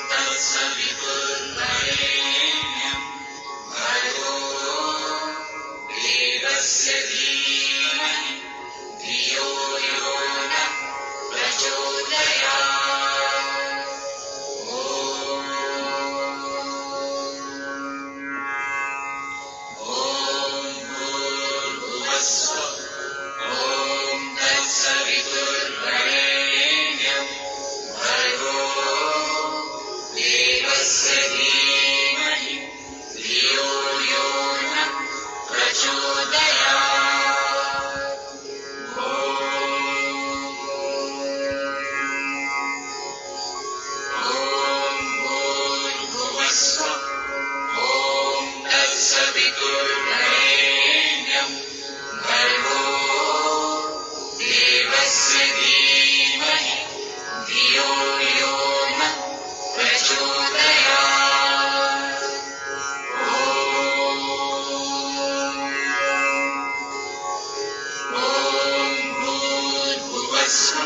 तत्सवितुर्वरेण्यं भर्गो देवस्य धीमहि धियो यो नः प्रचोदयात्। ॐ भूर्भुवस्सुः। ॐ तत्सवितुर्वरेण्यं भर्गो देवस्य धीमहि धियो यो नः प्रचोदयात्। ॐ भूर्भुवस्सुः। ॐ तत्सवितुर्वरेण्यं भर्गो देवस्य धीमहि धियो यो नः प्रचोदयात्। ॐ भूर्भुवस्सुः।